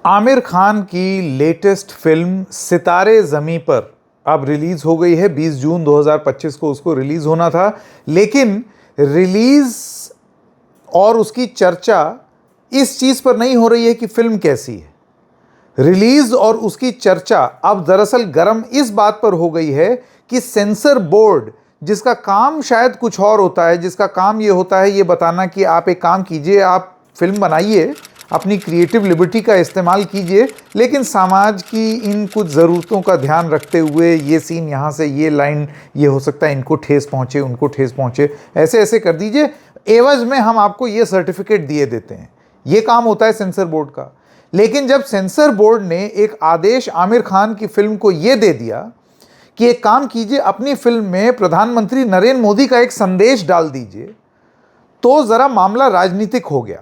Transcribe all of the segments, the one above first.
आमिर खान की latest film सितारे ज़मीं पर अब रिलीज़ हो गई है। 20 जून 2025 को उसको रिलीज़ होना था, लेकिन रिलीज़ और उसकी चर्चा इस चीज़ पर नहीं हो रही है कि फिल्म कैसी है। रिलीज़ और उसकी चर्चा अब दरअसल गर्म इस बात पर हो गई है कि सेंसर बोर्ड, जिसका काम शायद कुछ और होता है, जिसका काम ये होता है ये बताना कि आप एक काम कीजिए, आप फिल्म बनाइए, अपनी क्रिएटिव लिबर्टी का इस्तेमाल कीजिए, लेकिन समाज की इन कुछ ज़रूरतों का ध्यान रखते हुए ये सीन यहाँ से ये लाइन ये हो सकता है इनको ठेस पहुँचे, उनको ठेस पहुँचे, ऐसे ऐसे कर दीजिए, एवज में हम आपको ये सर्टिफिकेट दिए देते हैं। ये काम होता है सेंसर बोर्ड का। लेकिन जब सेंसर बोर्ड ने एक आदेश आमिर खान की फिल्म को ये दे दिया कि एक काम कीजिए, अपनी फिल्म में प्रधानमंत्री नरेंद्र मोदी का एक संदेश डाल दीजिए, तो ज़रा मामला राजनीतिक हो गया।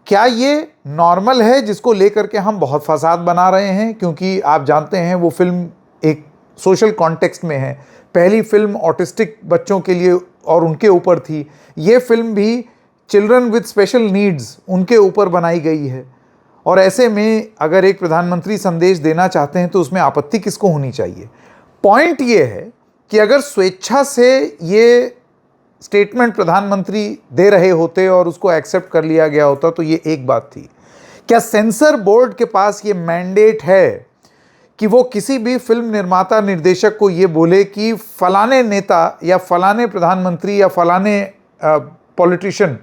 क्या ये नॉर्मल है जिसको लेकर के हम बहुत फसाद बना रहे हैं? क्योंकि आप जानते हैं वो फिल्म एक सोशल कॉन्टेक्स्ट में है। पहली फिल्म ऑटिस्टिक बच्चों के लिए और उनके ऊपर थी। ये फिल्म भी चिल्ड्रन विद स्पेशल नीड्स उनके ऊपर बनाई गई है। और ऐसे में अगर एक प्रधानमंत्री संदेश देना चाहते हैं तो उसमें आपत्ति किसको होनी चाहिए? पॉइंट ये है कि अगर स्वेच्छा से ये स्टेटमेंट प्रधानमंत्री दे रहे होते और उसको एक्सेप्ट कर लिया गया होता तो ये एक बात थी। क्या सेंसर बोर्ड के पास ये मैंडेट है कि वो किसी भी फिल्म निर्माता निर्देशक को ये बोले कि फलाने नेता या फलाने प्रधानमंत्री या फलाने पॉलिटिशियन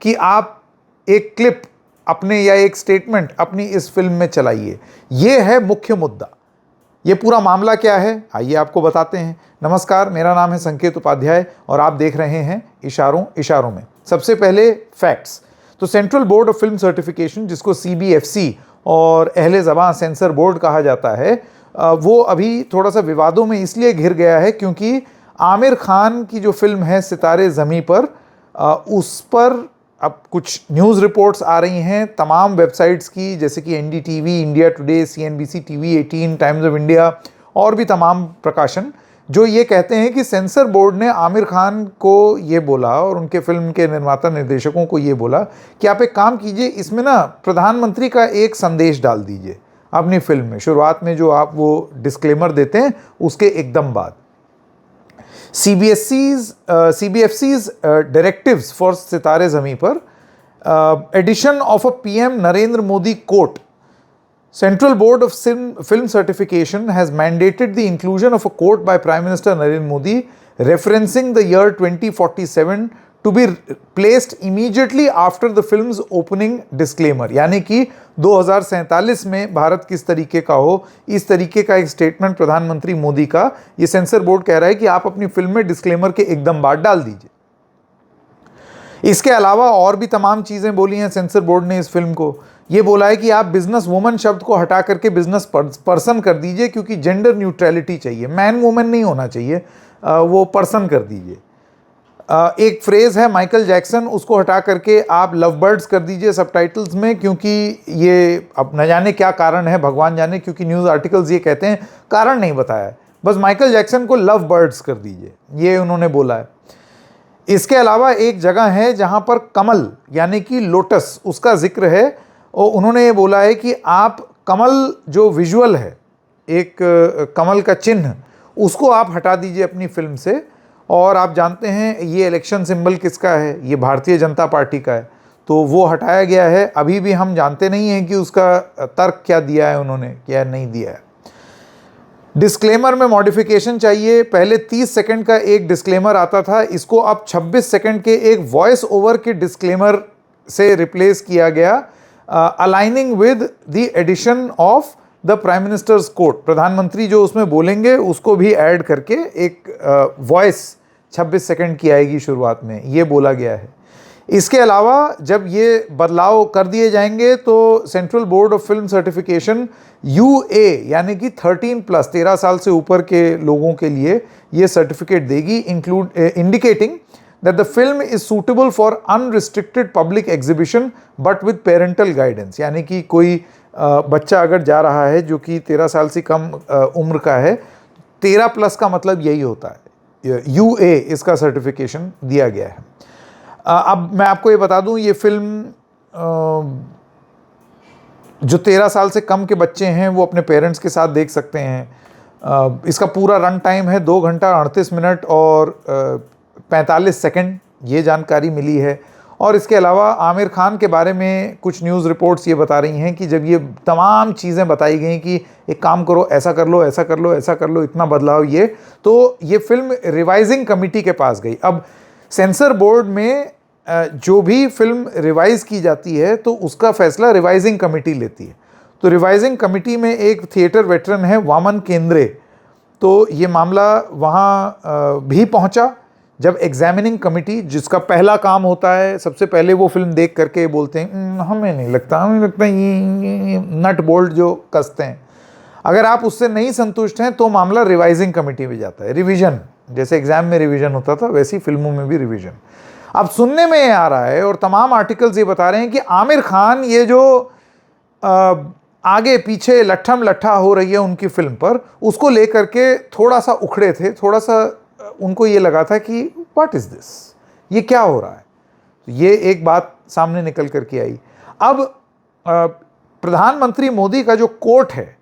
कि आप एक क्लिप अपने या एक स्टेटमेंट अपनी इस फिल्म में चलाइए? ये है मुख्य मुद्दा। ये पूरा मामला क्या है, आइए आपको बताते हैं। नमस्कार, मेरा नाम है संकेत उपाध्याय और आप देख रहे हैं इशारों इशारों में। सबसे पहले फैक्ट्स। तो central board of film certification, जिसको CBFC और अहले ज़बां सेंसर बोर्ड कहा जाता है, वो अभी थोड़ा सा विवादों में इसलिए घिर गया है क्योंकि आमिर खान की जो फिल्म है सितारे ज़मीं पर, उस पर अब कुछ न्यूज़ रिपोर्ट्स आ रही हैं तमाम वेबसाइट्स की, जैसे कि NDTV, India today, CNBC TV 18, times of India और भी तमाम प्रकाशन, जो ये कहते हैं कि सेंसर बोर्ड ने आमिर खान को ये बोला और उनके फिल्म के निर्माता निर्देशकों को ये बोला कि आप एक काम कीजिए, इसमें ना प्रधानमंत्री का एक संदेश डाल दीजिए अपनी फिल्म में, शुरुआत में जो आप वो डिस्क्लेमर देते हैं उसके एकदम बाद। CBFC's directives for सितारे ज़मीं पर, addition of a PM Narendra Modi quote. Central Board of Film Certification has mandated the inclusion of a quote by Prime Minister Narendra Modi referencing the year 2047 to be placed immediately after the film's opening disclaimer. यानी कि 2047 में भारत किस तरीके का हो, इस तरीके का एक स्टेटमेंट प्रधानमंत्री मोदी का ये सेंसर बोर्ड कह रहा है कि आप अपनी फिल्म में डिस्क्लेमर के एकदम बाद डाल दीजिए। इसके अलावा और भी तमाम चीज़ें बोली हैं सेंसर बोर्ड ने इस फिल्म को। ये बोला है कि आप बिजनेस वुमन शब्द को हटा करके बिजनेस पर्सन कर दीजिए, क्योंकि जेंडर न्यूट्रलिटी चाहिए, मैन वुमेन नहीं होना चाहिए, वो पर्सन कर दीजिए। एक फ्रेज़ है माइकल जैक्सन, उसको हटा करके आप लव बर्ड्स कर दीजिए सबटाइटल्स में, क्योंकि ये अब न जाने क्या कारण है, भगवान जाने, क्योंकि न्यूज़ आर्टिकल्स ये कहते हैं, कारण नहीं बताया है, बस माइकल जैक्सन को लव बर्ड्स कर दीजिए, ये उन्होंने बोला है। इसके अलावा एक जगह है जहाँ पर कमल यानी कि लोटस उसका जिक्र है, और उन्होंने ये बोला है कि आप कमल जो विजुअल है, एक कमल का चिन्ह, उसको आप हटा दीजिए अपनी फिल्म से। और आप जानते हैं ये इलेक्शन सिंबल किसका है, ये भारतीय जनता पार्टी का है, तो वो हटाया गया है। अभी भी हम जानते नहीं हैं कि उसका तर्क क्या दिया है उन्होंने, क्या नहीं दिया है। डिस्क्लेमर में मॉडिफिकेशन चाहिए। पहले 30 सेकंड का एक डिस्क्लेमर आता था, इसको अब 26 सेकंड के एक वॉइस ओवर के डिस्क्लेमर से रिप्लेस किया गया, aligning with the addition of the prime minister's quote. प्रधानमंत्री जो उसमें बोलेंगे उसको भी ऐड करके एक वॉइस 26 सेकंड की आएगी शुरुआत में, ये बोला गया है। इसके अलावा जब ये बदलाव कर दिए जाएंगे तो central board of film certification UA यानी कि 13 साल से ऊपर के लोगों के लिए ये सर्टिफिकेट देगी, indicating that the film is suitable for unrestricted public exhibition but with parental guidance। यानी कि कोई बच्चा अगर जा रहा है जो कि 13 साल से कम उम्र का है, 13+ का मतलब यही होता है, UA इसका सर्टिफिकेशन दिया गया है। अब मैं आपको ये बता दूं, ये फिल्म जो 13 साल से कम के बच्चे हैं वो अपने पेरेंट्स के साथ देख सकते हैं। इसका पूरा रन टाइम है 2 घंटा 38 मिनट और 45 सेकंड, ये जानकारी मिली है। और इसके अलावा आमिर खान के बारे में कुछ न्यूज़ रिपोर्ट्स ये बता रही हैं कि जब ये तमाम चीज़ें बताई गई कि एक काम करो, ऐसा कर लो, ऐसा कर लो, ऐसा कर लो, इतना बदलाव, ये तो ये फिल्म रिवाइजिंग कमेटी के पास गई। अब सेंसर बोर्ड में जो भी फिल्म रिवाइज की जाती है तो उसका फैसला रिवाइजिंग कमेटी लेती है। तो रिवाइजिंग कमेटी में एक थिएटर वेटरन है वामन केंद्रे, तो ये मामला वहाँ भी पहुँचा जब एग्जामिनिंग कमेटी, जिसका पहला काम होता है सबसे पहले वो फिल्म देख करके बोलते हैं हमें नहीं लगता ये नट बोल्ट जो कसते हैं, अगर आप उससे नहीं संतुष्ट हैं तो मामला रिवाइजिंग कमेटी में जाता है। रिवीजन, जैसे एग्जाम में रिवीजन होता था वैसी फिल्मों में भी रिवीजन। अब सुनने में आ रहा है और तमाम आर्टिकल्स ये बता रहे हैं कि आमिर खान ये जो आगे पीछे लट्ठम लट्ठा हो रही है उनकी फिल्म पर, उसको लेकर के थोड़ा सा उखड़े थे, थोड़ा सा उनको ये लगा था कि व्हाट इज़ दिस, ये क्या हो रहा है। ये एक बात सामने निकल कर के आई। अब प्रधानमंत्री मोदी का जो कोट है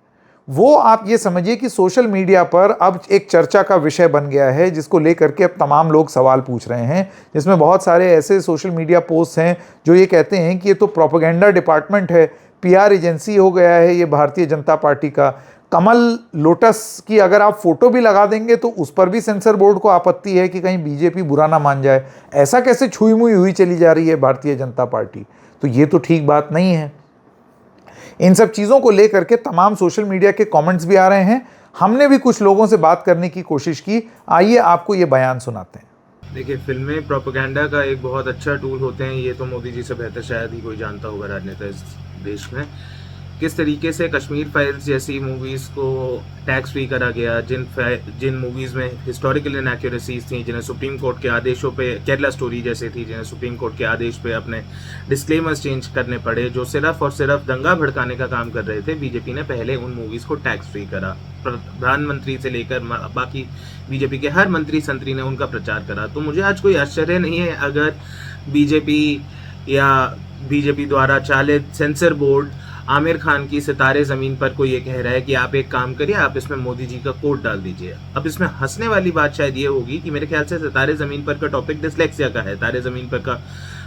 वो आप ये समझिए कि सोशल मीडिया पर अब एक चर्चा का विषय बन गया है, जिसको लेकर के अब तमाम लोग सवाल पूछ रहे हैं, जिसमें बहुत सारे ऐसे सोशल मीडिया पोस्ट हैं जो ये कहते हैं कि ये तो प्रोपेगेंडा डिपार्टमेंट है, पीआर एजेंसी हो गया है ये भारतीय जनता पार्टी का। कमल लोटस की अगर आप फोटो भी लगा देंगे तो उस पर भी सेंसर बोर्ड को आपत्ति है कि कहीं बीजेपी बुरा ना मान जाए। ऐसा कैसे छुई मुई हुई चली जा रही है भारतीय जनता पार्टी, तो ये तो ठीक बात नहीं है। इन सब चीज़ों को लेकर के तमाम सोशल मीडिया के कमेंट्स भी आ रहे हैं। हमने भी कुछ लोगों से बात करने की कोशिश की, आइए आपको ये बयान सुनाते हैं। देखिए, फिल्में प्रोपेगेंडा का एक बहुत अच्छा टूल होते हैं, ये तो मोदी जी से बेहतर शायद ही कोई जानता होगा राजनेता इस देश में। किस तरीके से कश्मीर फाइल्स जैसी मूवीज़ को टैक्स फ्री करा गया, जिन मूवीज़ में हिस्टोरिकल इनएक्यूरेसीज थी, जिन्हें सुप्रीम कोर्ट के आदेशों पे, केरला स्टोरी जैसे थी जिन्हें सुप्रीम कोर्ट के आदेश पे अपने डिस्क्लेमर्स चेंज करने पड़े, जो सिर्फ और सिर्फ दंगा भड़काने का काम कर रहे थे, बीजेपी ने पहले उन मूवीज़ को टैक्स फ्री करा। प्रधानमंत्री से लेकर बाकी बीजेपी के हर मंत्री संतरी ने उनका प्रचार करा। तो मुझे आज कोई आश्चर्य नहीं है अगर बीजेपी द्वारा चालित सेंसर बोर्ड आमिर खान की सितारे ज़मीन पर को ये कह रहा है कि आप एक काम करिए, आप इसमें मोदी जी का कोट डाल दीजिए। अब इसमें हंसने वाली बात शायद ये होगी कि मेरे ख्याल से सितारे ज़मीन पर का टॉपिक डिसलेक्सिया का है, तारे ज़मीन पर का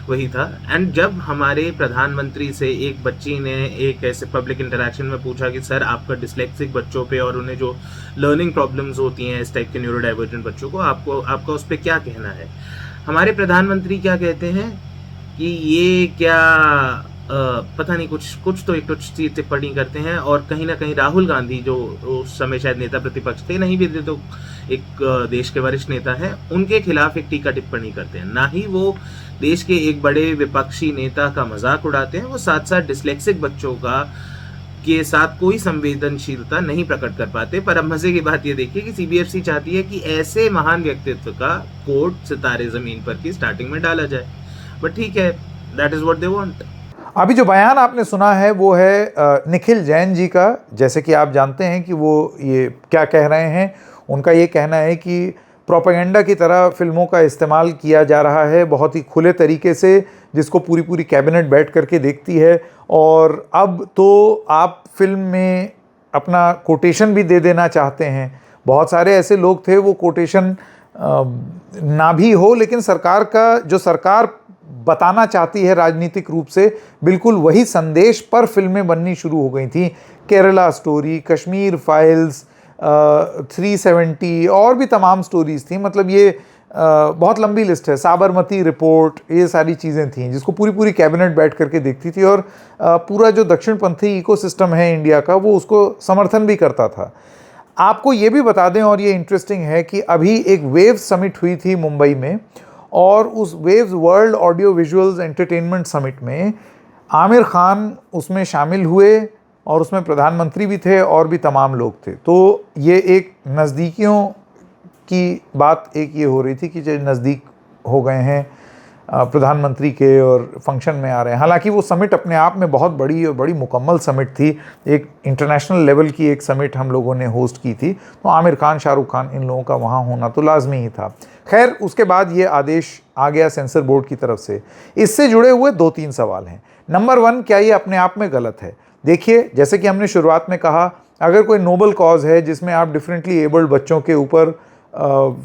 वही था। एंड जब हमारे प्रधानमंत्री से एक बच्ची ने एक ऐसे पब्लिक इंटरेक्शन में पूछा कि सर आपका डिसलेक्सिक बच्चों पे और उन्हें जो लर्निंग प्रॉब्लम्स होती हैं इस टाइप के न्यूरो डाइवर्जेंट बच्चों को, आपका उस पर क्या कहना है, हमारे प्रधानमंत्री क्या कहते हैं कि ये क्या पता नहीं कुछ तो एक टिप्पणी करते हैं। और कहीं ना कहीं राहुल गांधी, जो उस समय शायद नेता प्रतिपक्ष थे, नहीं भी थे तो एक देश के वरिष्ठ नेता हैं, उनके खिलाफ एक टीका टिप्पणी करते हैं। ना ही वो देश के एक बड़े विपक्षी नेता का मजाक उड़ाते हैं, वो साथ साथ डिसलेक्सिक बच्चों के साथ कोई संवेदनशीलता नहीं प्रकट कर पाते। पर अब मजे की बात ये देखिए कि सीबीएफसी चाहती है कि ऐसे महान व्यक्तित्व का कोट सितारे जमीन पर की स्टार्टिंग में डाला जाए। बट ठीक है, that is what they want. अभी जो बयान आपने सुना है वो है निखिल जैन जी का। जैसे कि आप जानते हैं कि वो ये क्या कह रहे हैं, उनका ये कहना है कि प्रोपेगेंडा की तरह फिल्मों का इस्तेमाल किया जा रहा है बहुत ही खुले तरीके से, जिसको पूरी पूरी कैबिनेट बैठ करके देखती है। और अब तो आप फिल्म में अपना कोटेशन भी दे देना चाहते हैं। बहुत सारे ऐसे लोग थे, वो कोटेशन ना भी हो लेकिन सरकार बताना चाहती है राजनीतिक रूप से, बिल्कुल वही संदेश पर फिल्में बननी शुरू हो गई थी। केरला स्टोरी, कश्मीर फाइल्स, 370 और भी तमाम स्टोरीज़ थी। मतलब ये बहुत लंबी लिस्ट है, साबरमती रिपोर्ट, ये सारी चीज़ें थी जिसको पूरी पूरी कैबिनेट बैठ करके देखती थी। और पूरा जो दक्षिणपंथी इकोसिस्टम है इंडिया का, वो उसको समर्थन भी करता था। आपको ये भी बता दें, और ये इंटरेस्टिंग है कि अभी एक वेव्स समिट हुई थी मुंबई में, और उस waves world audio visuals entertainment summit में आमिर खान उसमें शामिल हुए और उसमें प्रधानमंत्री भी थे और भी तमाम लोग थे। तो ये एक नज़दीकियों की बात एक ये हो रही थी कि जो नज़दीक हो गए हैं प्रधानमंत्री के और फंक्शन में आ रहे हैं। हालांकि वो समिट अपने आप में बहुत बड़ी और बड़ी मुकम्मल समिट थी, एक इंटरनेशनल लेवल की एक समिट हम लोगों ने होस्ट की थी, तो आमिर खान, शाहरुख खान, इन लोगों का वहाँ होना तो लाजमी ही था। खैर, उसके बाद ये आदेश आ गया सेंसर बोर्ड की तरफ से। इससे जुड़े हुए 2-3 सवाल हैं। नंबर 1, क्या ये अपने आप में गलत है? देखिए, जैसे कि हमने शुरुआत में कहा, अगर कोई नोबल कॉज है जिसमें आप डिफरेंटली एबल्ड बच्चों के ऊपर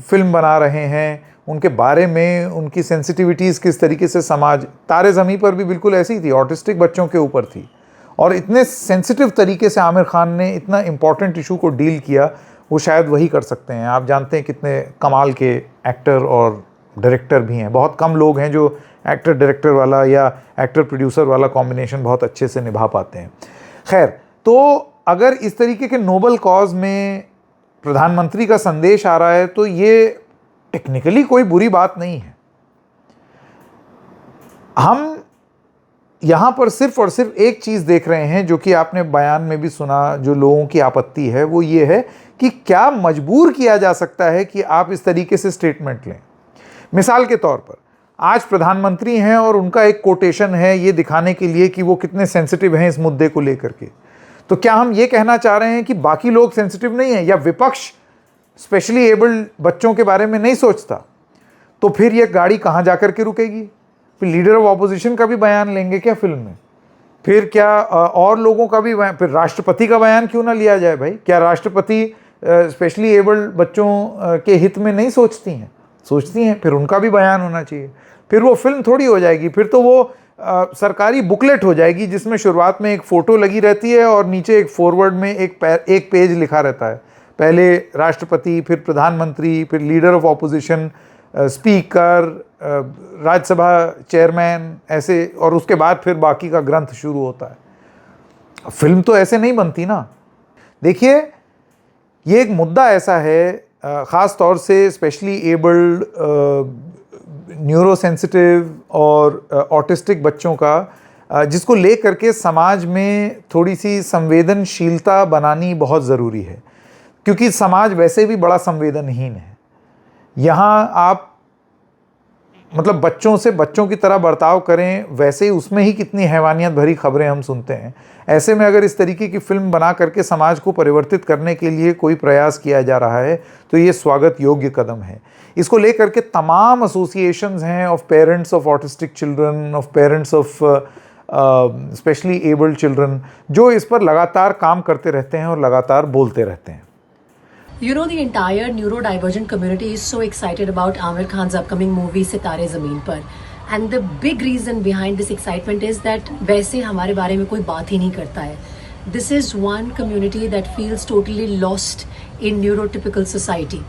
फिल्म बना रहे हैं, उनके बारे में उनकी सेंसिटिविटीज़ किस तरीके से समाज, तारे ज़मीं पर भी बिल्कुल ऐसी थी, ऑटिस्टिक बच्चों के ऊपर थी, और इतने सेंसिटिव तरीके से आमिर खान ने इतना इम्पॉर्टेंट इशू को डील किया, वो शायद वही कर सकते हैं। आप जानते हैं कितने कमाल के एक्टर और डायरेक्टर भी हैं, बहुत कम लोग हैं जो एक्टर डायरेक्टर वाला या एक्टर प्रोड्यूसर वाला कॉम्बिनेशन बहुत अच्छे से निभा पाते हैं। खैर, तो अगर इस तरीके के नोबल कॉज में प्रधानमंत्री का संदेश आ रहा है तो ये टेक्निकली कोई बुरी बात नहीं है। हम यहाँ पर सिर्फ और सिर्फ एक चीज़ देख रहे हैं, जो कि आपने बयान में भी सुना, जो लोगों की आपत्ति है वो ये है कि क्या मजबूर किया जा सकता है कि आप इस तरीके से स्टेटमेंट लें। मिसाल के तौर पर आज प्रधानमंत्री हैं और उनका एक कोटेशन है ये दिखाने के लिए कि वो कितने सेंसिटिव हैं इस मुद्दे को लेकर के, तो क्या हम ये कहना चाह रहे हैं कि बाकी लोग सेंसिटिव नहीं हैं, या विपक्ष स्पेशली एबल्ड बच्चों के बारे में नहीं सोचता? तो फिर ये गाड़ी कहाँ जा कर के रुकेगी? फिर लीडर ऑफ ऑपोजिशन का भी बयान लेंगे क्या फिल्म में? फिर क्या और लोगों का भी बयान? फिर राष्ट्रपति का बयान क्यों ना लिया जाए भाई? क्या राष्ट्रपति स्पेशली एबल्ड बच्चों के हित में नहीं सोचती हैं? सोचती हैं, फिर उनका भी बयान होना चाहिए। फिर वो फिल्म थोड़ी हो जाएगी, फिर तो वो सरकारी बुकलेट हो जाएगी जिसमें शुरुआत में एक फ़ोटो लगी रहती है और नीचे एक फॉरवर्ड में एक पेज लिखा रहता है, पहले राष्ट्रपति, फिर प्रधानमंत्री, फिर leader of opposition, speaker, Rajya Sabha chairman, ऐसे, और उसके बाद फिर बाकी का ग्रंथ शुरू होता है। फिल्म तो ऐसे नहीं बनती ना। देखिए, ये एक मुद्दा ऐसा है, ख़ास तौर से स्पेशली एबल्ड, न्यूरो सेंसिटिव और ऑटिस्टिक बच्चों का, जिसको ले करके समाज में थोड़ी सी संवेदनशीलता बनानी बहुत ज़रूरी है, क्योंकि समाज वैसे भी बड़ा संवेदनहीन है। यहाँ आप मतलब बच्चों से बच्चों की तरह बर्ताव करें, वैसे ही उसमें ही कितनी हैवानियत भरी खबरें हम सुनते हैं। ऐसे में अगर इस तरीके की फिल्म बना करके समाज को परिवर्तित करने के लिए कोई प्रयास किया जा रहा है तो ये स्वागत योग्य कदम है। इसको लेकर के तमाम एसोसिएशंस हैं of parents of autistic children, of parents of specially abled children, जो इस पर लगातार काम करते रहते हैं और लगातार बोलते रहते हैं। You know, the entire neurodivergent community is so excited about Aamir Khan's upcoming movie Sitare Zameen Par. And the big reason behind this excitement is that वैसे हमारे बारे में कोई बात ही नहीं करता है. This is one community that feels totally lost in neurotypical society.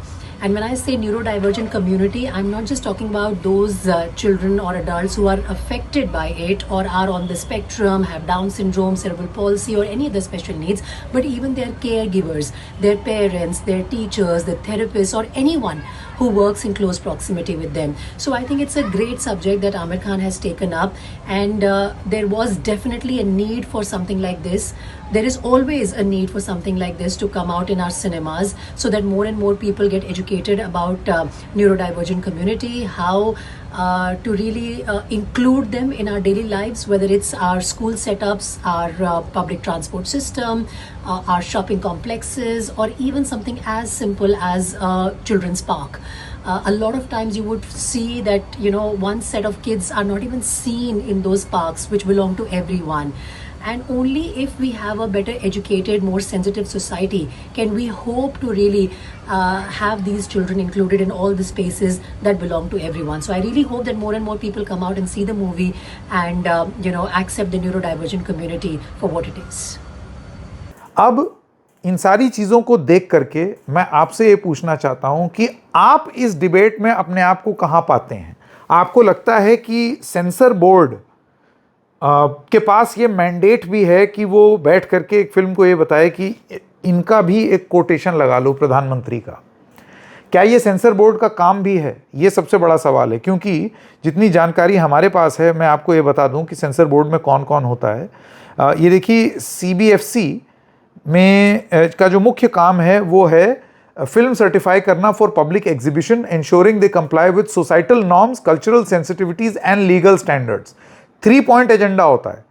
And when I say neurodivergent community, I'm not just talking about those children or adults who are affected by it or are on the spectrum, have Down syndrome, cerebral palsy or any other special needs, but even their caregivers, their parents, their teachers, the therapists or anyone who works in close proximity with them. So I think it's a great subject that Aamir Khan has taken up, and there was definitely a need for something like this. There is always a need for something like this to come out in our cinemas so that more and more people get educated about neurodivergent community, how to really include them in our daily lives, whether it's our school setups, our public transport system, our shopping complexes, or even something as simple as children's park. A lot of times you would see that, you know, one set of kids are not even seen in those parks which belong to everyone. And only if we have a better educated, more sensitive society can we hope to really have these children included in all the spaces that belong to everyone. So I really hope that more and more people come out and see the movie and accept the neurodivergent community for what it is. अब इन सारी चीज़ों को देख करके मैं आपसे ये पूछना चाहता हूँ कि आप इस डिबेट में अपने आप को कहाँ पाते हैं? आपको लगता है कि सेंसर बोर्ड के पास ये मैंडेट भी है कि वो बैठ करके एक फिल्म को ये बताए कि इनका भी एक कोटेशन लगा लो प्रधानमंत्री का? क्या ये सेंसर बोर्ड का काम भी है? ये सबसे बड़ा सवाल है, क्योंकि जितनी जानकारी हमारे पास है, मैं आपको ये बता दूं कि सेंसर बोर्ड में कौन कौन होता है। ये देखिए, CBFC में का जो मुख्य काम है वो है फिल्म सर्टिफाई करना for public exhibition, ensuring they comply with societal norms, cultural sensitivities and legal standards. 3 point agenda होता है,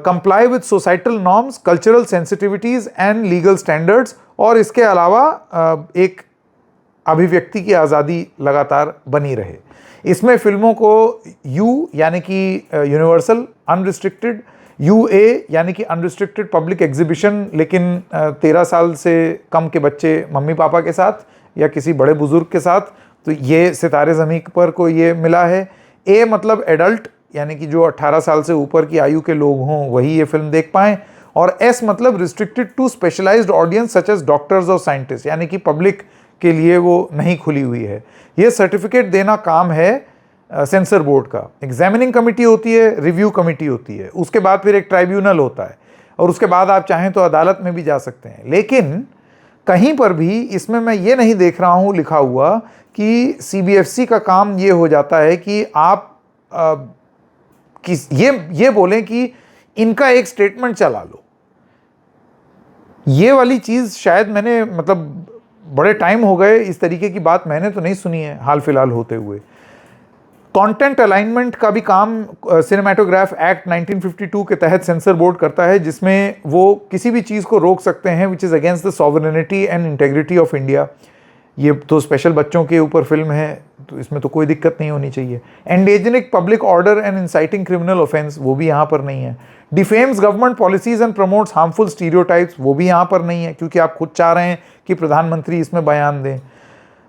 comply with societal norms, cultural sensitivities and legal standards, और इसके अलावा एक अभिव्यक्ति की आज़ादी लगातार बनी रहे। इसमें फिल्मों को यानी कि यूनिवर्सल, अनरिस्ट्रिक्टेड UA यानी कि अनरिस्ट्रिक्टेड पब्लिक एग्जीबिशन, लेकिन 13 साल से कम के बच्चे मम्मी पापा के साथ या किसी बड़े बुजुर्ग के साथ, तो ये सितारे ज़मीं पर को ये मिला है। A मतलब एडल्ट यानी कि जो 18 साल से ऊपर की आयु के लोग हों वही ये फिल्म देख पाएँ, और S मतलब restricted to specialised audience such as doctors और साइंटिस्ट, यानी कि पब्लिक के लिए वो नहीं खुली हुई है। ये सर्टिफिकेट देना काम है सेंसर बोर्ड का। एग्जामिनिंग कमेटी होती है, रिव्यू कमेटी होती है, उसके बाद फिर एक ट्राइब्यूनल होता है, और उसके बाद आप चाहें तो अदालत में भी जा सकते हैं। लेकिन कहीं पर भी इसमें मैं ये नहीं देख रहा हूँ लिखा हुआ कि CBFC का काम ये हो जाता है कि आप ये बोलें कि इनका एक स्टेटमेंट चला लो। ये वाली चीज़ शायद मैंने, मतलब बड़े टाइम हो गए इस तरीके की बात मैंने तो नहीं सुनी है हाल फिलहाल होते हुए। कंटेंट अलाइनमेंट का भी काम सिनेमेटोग्राफ एक्ट 1952 के तहत सेंसर बोर्ड करता है, जिसमें वो किसी भी चीज़ को रोक सकते हैं which is against the sovereignty and integrity of India. ये तो स्पेशल बच्चों के ऊपर फिल्म है, तो इसमें तो कोई दिक्कत नहीं होनी चाहिए। Endangering public order and inciting criminal offence, वो भी यहाँ पर नहीं है। Defames government policies and promotes harmful stereotypes, वो भी यहाँ पर नहीं है, क्योंकि आप खुद चाह रहे हैं कि प्रधानमंत्री इसमें बयान दें।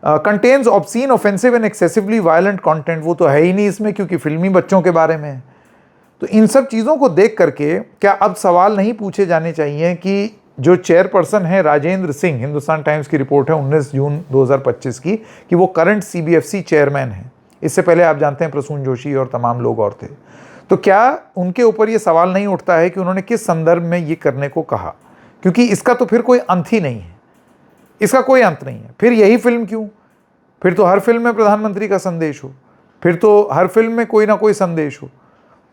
Contains obscene, offensive and excessively violent content, वो तो है ही नहीं इसमें, क्योंकि फिल्मी बच्चों के बारे में है। तो इन सब चीज़ों को देख करके क्या अब सवाल नहीं पूछे जाने चाहिए कि जो चेयरपर्सन है राजेंद्र सिंह, हिंदुस्तान टाइम्स की रिपोर्ट है 19 जून 2025 की, कि वो करंट CBFC चेयरमैन हैं। इससे पहले आप जानते हैं प्रसून जोशी और तमाम लोग और थे। तो क्या उनके ऊपर ये सवाल नहीं उठता है कि उन्होंने किस संदर्भ में ये करने को कहा? क्योंकि इसका तो फिर कोई अंत ही नहीं है, इसका कोई अंत नहीं है। फिर यही फिल्म क्यों? फिर तो हर फिल्म में प्रधानमंत्री का संदेश हो, फिर तो हर फिल्म में कोई ना कोई संदेश हो।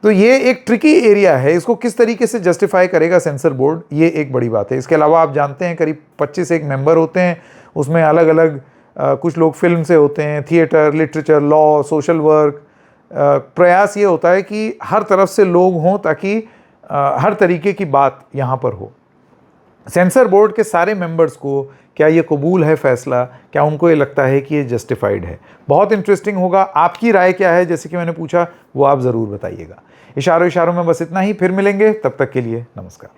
तो ये एक ट्रिकी एरिया है, इसको किस तरीके से जस्टिफाई करेगा सेंसर बोर्ड, ये एक बड़ी बात है। इसके अलावा आप जानते हैं करीब 25 एक मेंबर होते हैं, उसमें अलग अलग कुछ लोग फिल्म से होते हैं, theatre, literature, law, social work. प्रयास ये होता है कि हर तरफ से लोग हों ताकि हर तरीके की बात यहाँ पर हो। सेंसर बोर्ड के सारे मेंबर्स को क्या ये कबूल है फैसला? क्या उनको ये लगता है कि ये जस्टिफाइड है? बहुत इंटरेस्टिंग होगा। आपकी राय क्या है, जैसे कि मैंने पूछा, वो आप ज़रूर बताइएगा। इशारों में बस इतना ही, फिर मिलेंगे, तब तक के लिए नमस्कार।